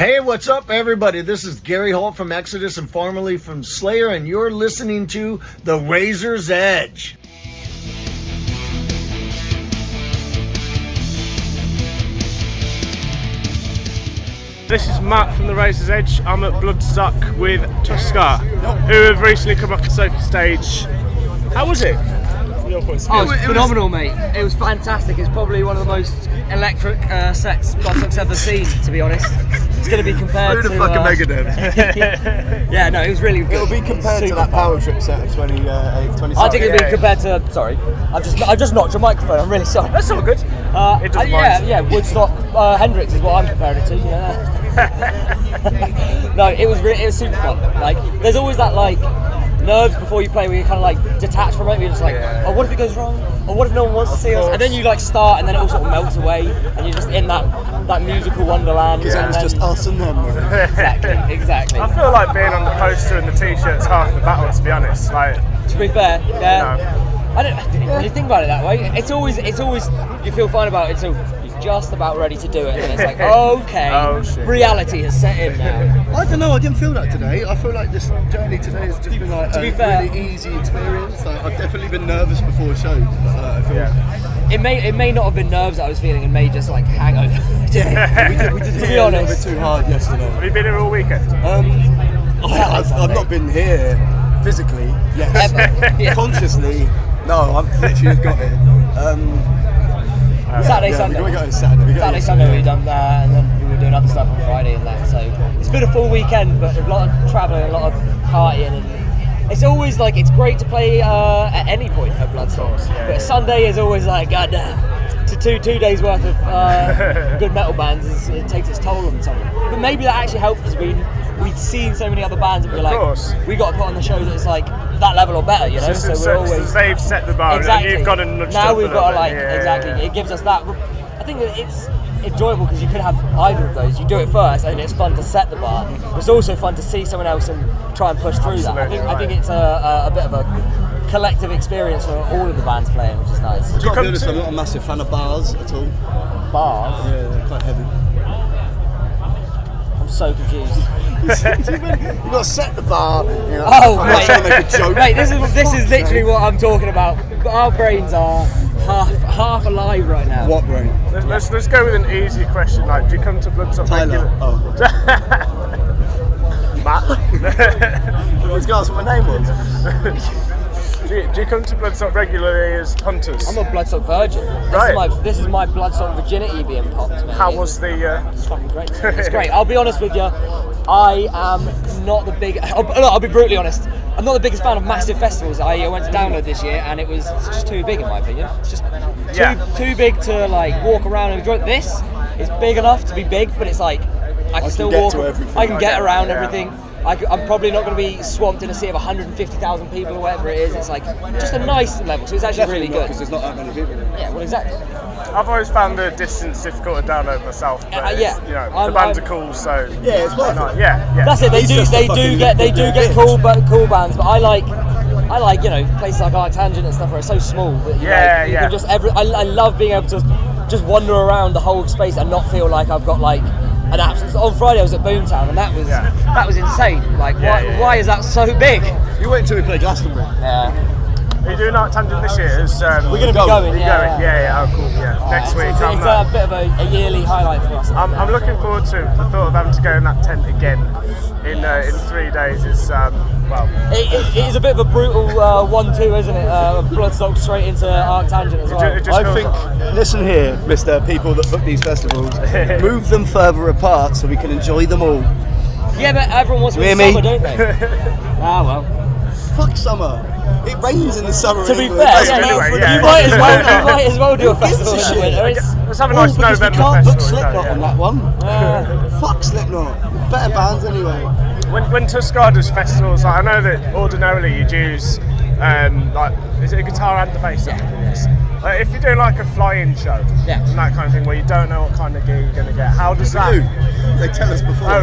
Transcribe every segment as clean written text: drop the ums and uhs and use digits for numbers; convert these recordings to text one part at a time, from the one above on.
Hey, what's up, everybody? This is Gary Holt from Exodus and formerly from Slayer, and you're listening to The Razor's Edge. This is Matt from The Razor's Edge. I'm at Bloodstock with Tuskar, who have recently come off the sofa stage. How was it? Your point of view. Oh, it was phenomenal, mate. It was fantastic. It's probably one of the most electric sets Bloodstock's ever seen, to be honest. It's going to be compared to... Megadeth. Yeah, no, it was really good. It'll be compared to that Power Trip set of 2017. I think it'll be compared to... Sorry, I've just knocked your microphone. I'm really sorry. That's all good. It doesn't mind. Yeah, Woodstock Hendrix is what I'm comparing it to. Yeah. No, it was super fun. Like, there's always that nerves before you play where you kind of detach from it. You're just oh, what if it goes wrong? Or what if no one wants to see us? And then you start, and then it all sort of melts away, and you're just in that musical wonderland. Because it's just us and them. Exactly. I feel like being on the poster and the t-shirt's half the battle, to be honest. To be fair, yeah. I didn't really think about it that way. It's always you feel fine about it until you're just about ready to do it, and it's okay, reality has set in now. I don't know, I didn't feel that today. I feel like this journey today has just been really easy experience. I've definitely been nervous before shows, but I feel... It may not have been nerves that I was feeling, and may just hangover. we did to be honest, a little bit too hard yesterday. Have you been here all weekend? I've not been here physically, yes. Yeah. Consciously, no, I've literally just got here. Saturday, Sunday. We got it Saturday. Sunday we done that, and then we were doing other stuff on Friday and that. So it's been a full weekend, but a lot of travelling, a lot of partying, and it's always it's great to play at any point at Bloodstock. But Sunday is always goddamn. To two days worth of good metal bands, it takes its toll on someone. But maybe that actually helped because we'd seen so many other bands and we're we got to put on the show that it's that level or better, So we're always... They've set the bar, exactly. And you've got to nudge now we've got to exactly. It gives us that... I think that it's enjoyable because you could have either of those. You do it first and it's fun to set the bar. But it's also fun to see someone else and try and push through that. I think it's a bit of a collective experience for all of the bands playing, which is nice. To be honest, I'm not a massive fan of bars at all. Bars? Yeah, they're quite heavy. I'm so confused. You've got to set the bar. Oh, I'm trying to make a joke. Mate, this is literally what I'm talking about. Our brains are half alive right now. What brain? Let's go with an easy question. Do you come to Bloodstock regularly? Matt. I was going to ask what my name was. Do you come to Bloodstock regularly as hunters? I'm a Bloodstock virgin. This is my Bloodstock virginity being popped. Mate. How was the... It's fucking great. It's great. I'll be honest with you. I am not the big... I'll be brutally honest. I'm not the biggest fan of massive festivals. I went to Download this year and it's just too big in my opinion. It's just too big to walk around and enjoy. This is big enough to be big, but it's I can still walk. I can get around everything. I'm probably not going to be swamped in a sea of 150,000 people or whatever it is. It's just a nice level, so it's actually really good. Because there's not that many people. Yeah, well, exactly. I've always found the distance difficult to download myself, but the bands are cool, so yeah, it's worth it. Yeah. That's it. They do get cool bands, but I like places like Arctangent and stuff where it's so small that you can just I love being able to just wander around the whole space and not feel like I've got an absence. On Friday I was at Boomtown and that was insane. Why is that so big? You wait until we play Glastonbury. Yeah. Are you doing Arctangent this year? We're going to be going. Yeah. Oh, cool. Yeah. Next week. It's a bit of a yearly highlight for us. I'm looking forward to the thought of having to go in that tent again in 3 days. It is a bit of a brutal 1-2, isn't it? Bloodstock straight into Arctangent as well. I think, listen here, Mr. People that book these festivals, move them further apart so we can enjoy them all. Yeah, but everyone wants to be in summer, don't they? Well. Fuck summer. It rains in the summer. To be fair, you might as well do a festival in the winter. Let's have a nice November we can't festival. book Slipknot on that one. Fuck Slipknot. Better bands anyway. When Tuskar does festivals, I know that ordinarily you'd use is it a guitar and a bass? Yes. If you're doing a fly-in show and that kind of thing where you don't know what kind of gear you're going to get, how does that? They tell us before.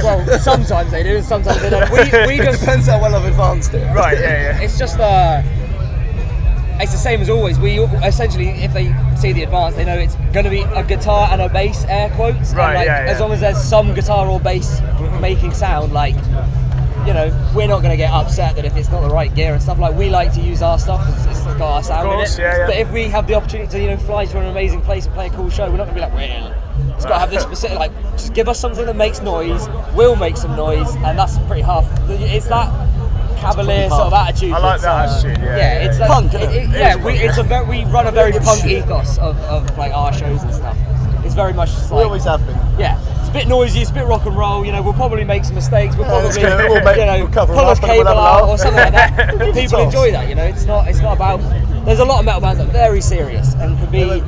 Well, sometimes they do, and sometimes they don't. We just depends how well I've advanced it. Right. Yeah. It's just it's the same as always. We essentially, if they see the advance, they know it's going to be a guitar and a bass, air quotes. Right, and yeah. As long as there's some guitar or bass making sound, like, you know, we're not going to get upset that if it's not the right gear and stuff. Like, we like to use our stuff, it's got our sound in it. Yeah. But if we have the opportunity to, you know, fly to an amazing place and play a cool show, we're not going to be like, well, it's got to have this specific, like, just give us something that makes noise, we'll make some noise, and that's pretty half. It's that cavalier sort of attitude. I like that attitude, yeah. It's like, punk, we run a very punk ethos of like our shows and stuff. It's very much just like, We always have been. yeah, it's a bit noisy, it's a bit rock and roll, you know, we'll probably make some mistakes, we'll probably, we'll cover pull them a up and cable we'll have a out or laugh. something like that. But people enjoy that, you know, it's not about, there's a lot of metal bands that are very serious and can be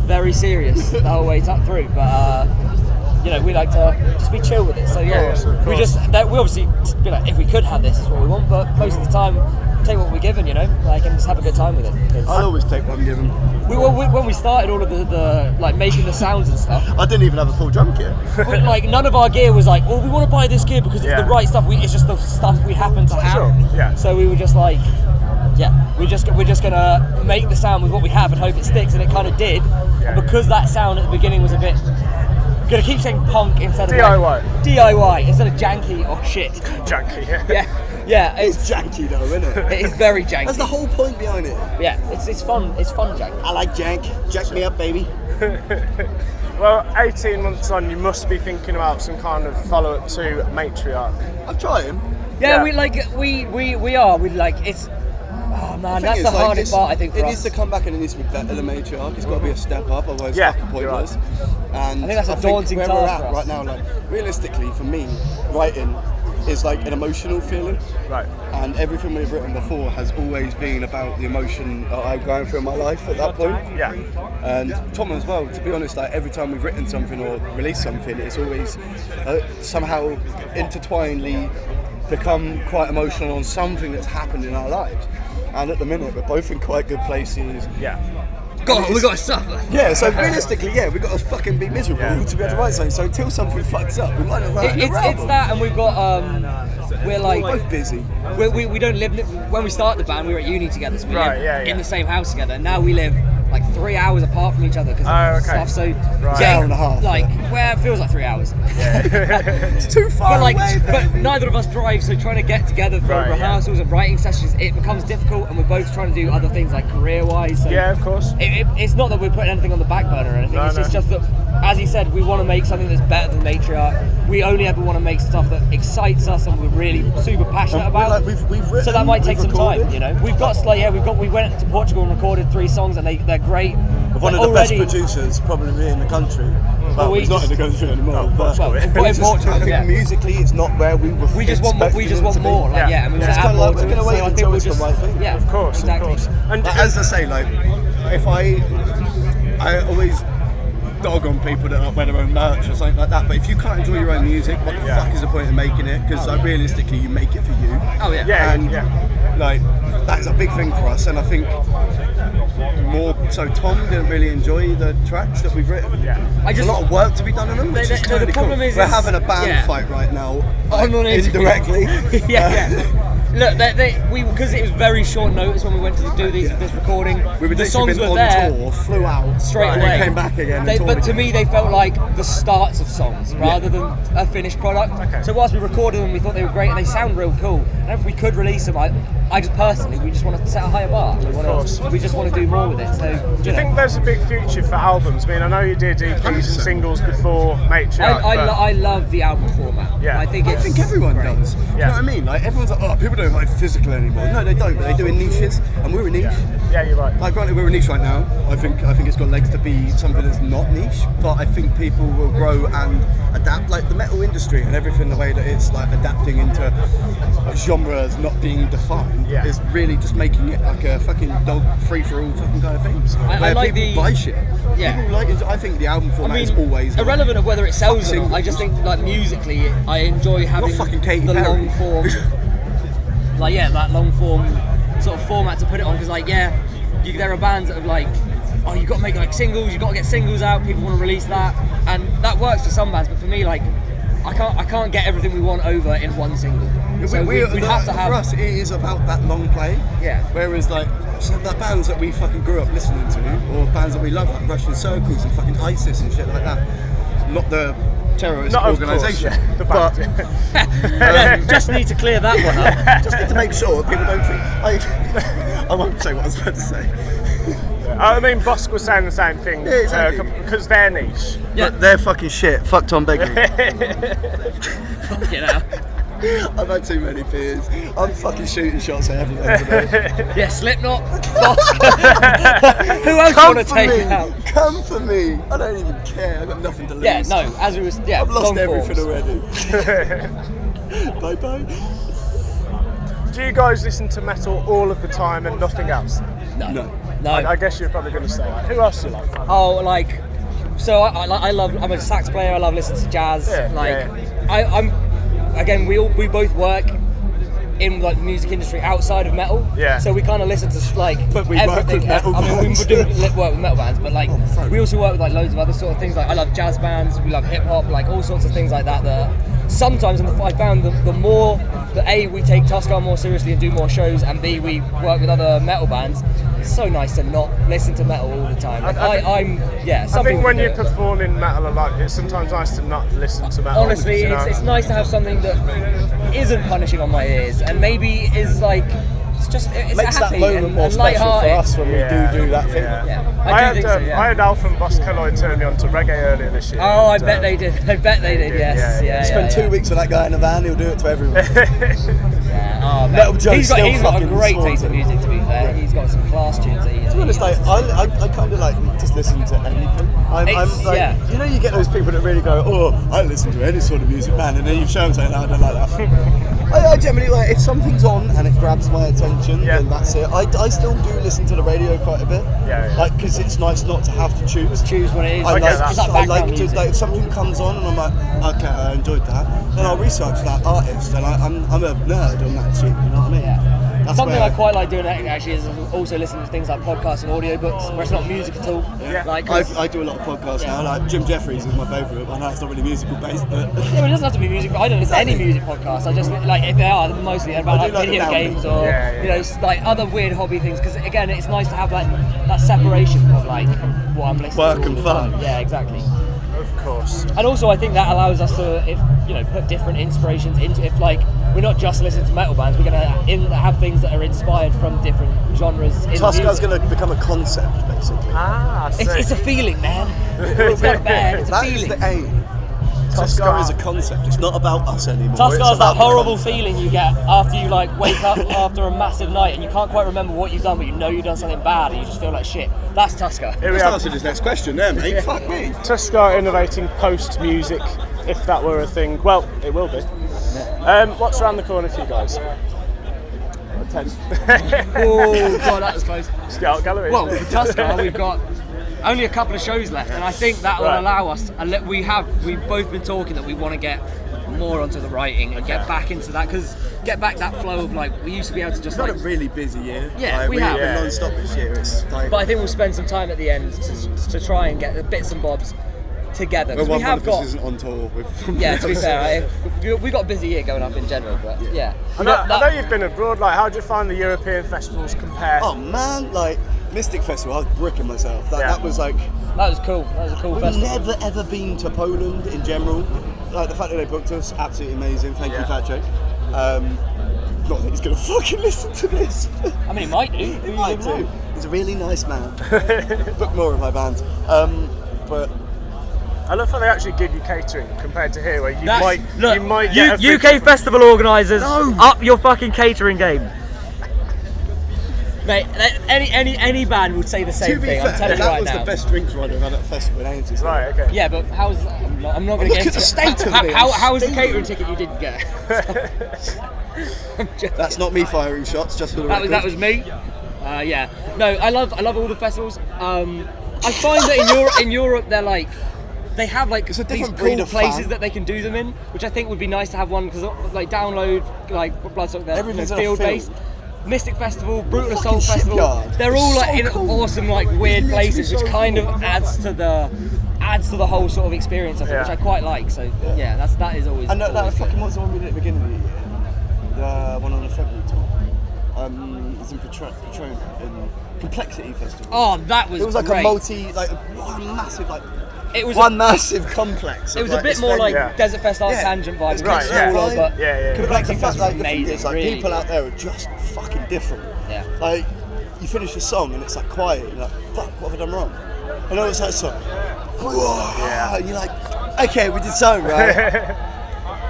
very serious the whole way through, but you know, we like to just be chill with it, so yeah, we obviously be like, if we could have this, is what we want, but most of the time, take what we're given, you know, like, and just have a good time with it. I'll always take what I'm given. When we started all of the like making the sounds and stuff, I didn't even have a full drum kit. like none of our gear was like, well, we want to buy this gear because it's the right stuff. It's just the stuff we happen to have. Sure. Yeah. So we were just like, we're just gonna make the sound with what we have and hope it sticks, and it kind of did. Yeah. And because that sound at the beginning was a bit, I'm gonna keep saying punk instead of DIY. like, DIY instead of janky or shit. Janky, yeah. Yeah, It's janky though, isn't it? it is very janky. That's the whole point behind it. Yeah, it's fun. It's fun jank. I like jank. Jack me up, baby. Well, 18 months on, you must be thinking about some kind of follow-up to Matriarch. I'm trying. Yeah, Yeah. we like it's. Oh man, that's the hardest part, I think. For It us. needs to come back and it needs to be better than Matriarch. It's got to be a step up, otherwise it's Yeah, fucking you're pointless. right. And I think that's a daunting where task we're for at us. right now, like realistically, for me, writing is like an emotional feeling. Right. And everything we've written before has always been about the emotion that I'm going through in my life at that point. Yeah. And Tom as well, to be honest, like every time we've written something or released something, it's always somehow intertwinedly become quite emotional on something that's happened in our lives. And at the minute, we're both in quite good places. Yeah. God, we got to suffer. Yeah, so realistically, we've got to fucking be miserable to be able to write something. So until something fucks up, we might not write It's that, and we've got we're like We're both busy. we don't live when we started the band. We were at uni together, so we Right, lived in the same house together. And now we live like 3 hours apart from each other because of stuff. So Hour and a half. like, well, it feels like 3 hours. It's too far But away. but neither of us drive, so trying to get together for rehearsals and writing sessions, it becomes difficult, and we're both trying to do other things like career-wise. So Yeah, of course. it's not that we're putting anything on the back burner or anything. It's just that, as he said, we want to make something that's better than Matriarch. We only ever want to make stuff that excites us and we're really super passionate about. We've written, so that might take some recorded. time, you know. We went to Portugal and recorded 3 songs, and they're great. One of the best producers probably in the country. Well, he's not in the country anymore. But in Portugal, I think musically, it's not where we were. We just want more. Like, and we want to it's add kind of more like to we're it. going to wait So I think until we'll it's the just, right thing. yeah, Of course, exactly. of course. And But as I say, like, if I always dog on people that wear their own merch or something like that, but if you can't enjoy your own music, what the fuck is the point of making it? Because like, realistically, you make it for you. Oh yeah. And like, that's a big thing for us, and I think more so Tom didn't really enjoy the tracks that we've written. There's a lot of work to be done on them, which is the totally problem cool. is We're having a band fight right now, indirectly. Look, because it was very short notice when we went to do this recording. We the songs been were on there tour, flew out straight and away. came back again. But to me, they felt like the starts of songs rather than a finished product. Okay. So whilst we recorded them, we thought they were great and they sound real cool. And if we could release them, I just personally, we just want to set a higher bar. We just want to do more with it. So do you think there's a big future for albums? I mean, I know you did EPs and singles before Matriarch. I love the album format. Yeah. I think everyone does. Do you know what I mean? Like everyone's like, oh, people don't like physical anymore. No, they don't. But they do in niches, and we're a niche. Yeah, you're right. Like, granted, we're a niche right now. I think it's got legs to be something that's not niche, but I think people will grow and adapt. Like the metal industry and everything, the way that it's like adapting into genres not being defined is really just making it like a fucking dog free for all fucking kind of things. I like people buy shit. Yeah. People like. I think the album format is always irrelevant of whether it sells or not. I just think like musically, I enjoy having fucking Katy the Perry. long form. That long form sort of format to put it on, because there are bands that have like, oh, you got to make like singles, you got to get singles out, people want to release that, and that works for some bands, but for me, like, I can't get everything we want over in one single. So we'd have to have. For us, it is about that long play. Yeah. Whereas like the bands that we fucking grew up listening to, or bands that we love, like Russian Circles and fucking ISIS and shit like that. Not the terrorist organisation, the band. Just need to clear that one up. Just need to make sure that people don't think. I won't say what I was about to say. I mean, Bosk was saying the same thing. Yeah, exactly. Because they're niche. Yeah. But they're fucking shit. Fuck Tom Begley. You know. I've had too many beers. I'm fucking shooting shots at everyone today. Yeah, Slipknot, Bosk. Who else do you want to take it out? Come for me. I don't even care. I've got nothing to lose. Yeah, no, as we was, yeah, I've lost long everything forms. already. Bye bye. Do you guys listen to metal all of the time and nothing else? No. I guess you're probably going to say that. Who else do you like? Oh, like, so I love. I'm a sax player. I love listening to jazz. I'm. Again, we both work in like the music industry outside of metal. Yeah. So we kind of listen to like But we work everything. with metal I mean, we bands. do work with metal bands, but like we also work with like loads of other sort of things. Like I love jazz bands. We love hip hop. Like all sorts of things like that. That sometimes I found the more that A, we take Tuskar more seriously and do more shows, and B, we work with other metal bands. It's so nice to not listen to metal all the time. Like, I'm I think when you perform in metal a lot, it's sometimes nice to not listen to metal. Honestly, you know? it's nice to have something that isn't punishing on my ears, and maybe is like it's Makes happy that moment and, more and special for light-hearted. us when we do that thing. Yeah, I I do had think so. Yeah. I had Alf and Bosk Kalloy turn me on to reggae earlier this year. Oh, I bet they did. I bet they did. Yes. Yeah. Yeah. Spend 2 weeks with that guy in a van, he'll do it to everyone. Yeah. Oh, Metal man. Joe's He's got a fucking great sorted. taste in music. To be fair, he's got some class tunes. To be honest, like, I kind of like just listen to anything. I'm like, yeah. you know, you get those people that really go, oh, I listen to any sort of music, man, and then you show them saying, no, I don't like that. I generally like, if something's on and it grabs my attention, then that's it. I still do listen to the radio quite a bit, like, because it's nice not to have to choose when it is. I It's like to, like, if something comes on and I'm like, okay, I enjoyed that, then I'll research that artist, and I'm a nerd on that shit, you know what I mean? Yeah. That's Something where I quite like doing actually is also listening to things like podcasts and audiobooks where it's not music at all. Yeah. Like, I do a lot of podcasts now. Like Jim Jeffries is my favourite. I know it's not really musical based, but yeah, but it doesn't have to be music. But I don't listen to any music podcasts. I just like if they are, they're mostly about I do like like video the games downbeat. or you know like other weird hobby things. Because again, it's nice to have that separation of like what I'm listening Work to. and all the fun. time. Yeah, exactly. Of course. And also, I think that allows us to, put different inspirations into. If like we're not just listening to metal bands, we're gonna have things that are inspired from different genres. Tuskar's going to become a concept, basically. I see. It's a feeling, man. It's not a band. It's a That feeling. is the aim. Tuskar is a concept. It's not about us anymore. It's Tuskar's about that horrible the concept. feeling you get after you like wake up after a massive night and you can't quite remember what you've done, but you know you've done something bad and you just feel like shit. That's Tuskar. Here we Let's have answer this next question there, mate. Fuck me. Tuskar innovating post music, if that were a thing. Well, it will be. What's around the corner for you guys? 10. Oh god, that was close. Scout Gallery. Well, with Tuskar, we've got only a couple of shows left, and I think that will allow us. We've both been talking that we want to get more onto the writing and get back into that, because get back that flow of like we used to be able to just It's like. not a really busy year. Yeah, like, we have. been non-stop this year. It's like, But I think we'll spend some time at the end to try and get the bits and bobs together. well, Because we have one of us got. isn't on tour with. Yeah, to be fair, we got a busy year going up in general, but yeah. I know you've been abroad. Like, how do you find the European festivals compare? Oh man, like Mystic Festival, I was bricking myself. That was like. That was cool. That was a cool We've festival. never ever been to Poland in general. Like the fact that they booked us, absolutely amazing. Thank you, Patrick. Not that he's gonna fucking listen to this. I mean, he might do. He might do. He's a really nice man. Book more of my bands. But I love how they actually give you catering compared to here, where you might get a free UK different- festival organisers, up your fucking catering game. Mate, any band would say the same to be thing. fair, I'm telling you that right was now. the best drinks run I've had at a festival in ages. Right, okay. Yeah, but how's I'm not going to Look get at the into state of me, How was the I'm catering ticket you didn't get? I'm joking. That's not me firing shots, just for the record. That was me. Yeah. No, I love all the festivals. I find that in Europe they're like. They have like It's a these different breed cool of places fan. that they can do them in, which I think would be nice to have one, because like Download, like Bloodstock, they're Everything's on a field field. based. Mystic Festival, Brutal Fucking Assault Festival, Shipyard. they're all It's like so in cool. awesome like weird It's literally places, which so kind cool. of adds to the whole sort of experience of it, which I quite like. So yeah, that is always. And that always good. fucking what's the one we did at the beginning of the year? was in Patron in Complexity Festival. Oh, that was. It was like great. a massive It was massive complex. It was a bit more like Desert Fest Art Yeah. Tangent vibe. It's Right, quite smaller, but Complexity Fest Fest, was like, the thing amazing. is, like, really people good. out there are just fucking different. Yeah. Like, you finish a song and it's like quiet, and you're like, fuck, what have I done wrong? And all it's that song. And you're like, okay, we did something right.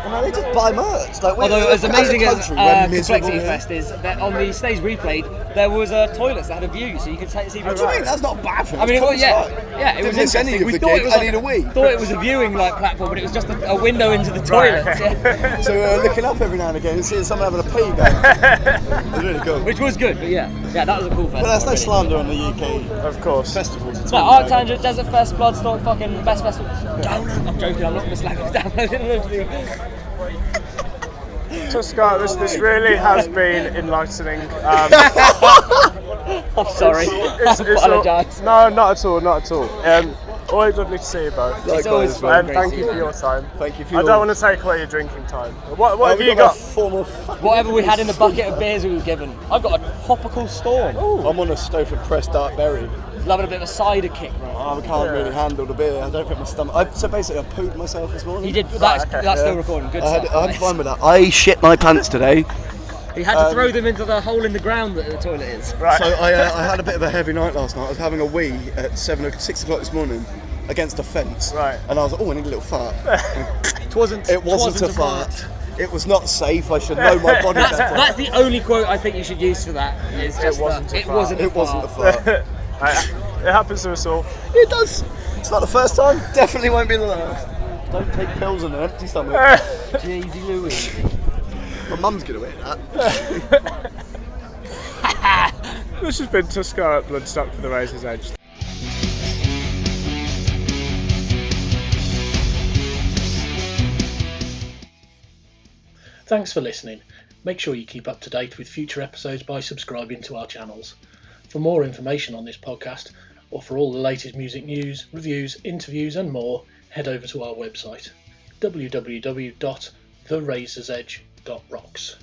And they just buy merch. Like, Although as amazing as Complexity here. Fest is, that on the stage we played, there was toilets that had a view, so you could see people. What do you mean? That's not bad for I mean, it was, yeah, it was Didn't miss any interesting. of We the thought gig. it was I need a wee. Thought it was a viewing platform, but it was just a window into the toilets. Yeah. So we were looking up every now and again and seeing someone having a pee going. It was really cool. Which was good, but yeah, that was a cool festival. But that's no really. slander on the UK, of course, festivals. It's No, fun, Art like- Tangent, Desert Fest, Bloodstock, fucking best festival. I'm joking, I'm not going to slag it down. Tuskar, this really has been enlightening. I'm sorry. I apologise. No, not at all. Always lovely to see you both. It's always fun. And thank you for your time. Thank you for I your... don't want to take away your drinking time. What have you got? Whatever we had in the bucket of beers we were given. I've got a tropical storm. I'm on a Stowford Press Dark Berry. Loving a bit of a cider kick, right? I can't really handle the beer. I don't think my stomach... So basically I pooped myself this morning. He did. That's still recording. Good stuff. I had fun with that. I shit my pants today. He had to throw them into the hole in the ground that the toilet is. Right. So I had a bit of a heavy night last night. I was having a wee at 6 o'clock this morning against a fence. Right. And I was like, oh, I need a little fart. It wasn't a fart. It was not safe. I should know my body better. That's the only quote I think you should use for that. It's just It wasn't a fart. It wasn't a fart. It happens to us all. It does. It's not the first time. Definitely won't be the last. Don't take pills on an empty stomach. Jeezy Louis. My mum's gonna eat that. This has been Tuskar at Bloodstock for the Razor's Edge. Thanks for listening. Make sure you keep up to date with future episodes by subscribing to our channels. For more information on this podcast, or for all the latest music news, reviews, interviews and more, head over to our website www.therazorsedge.rocks.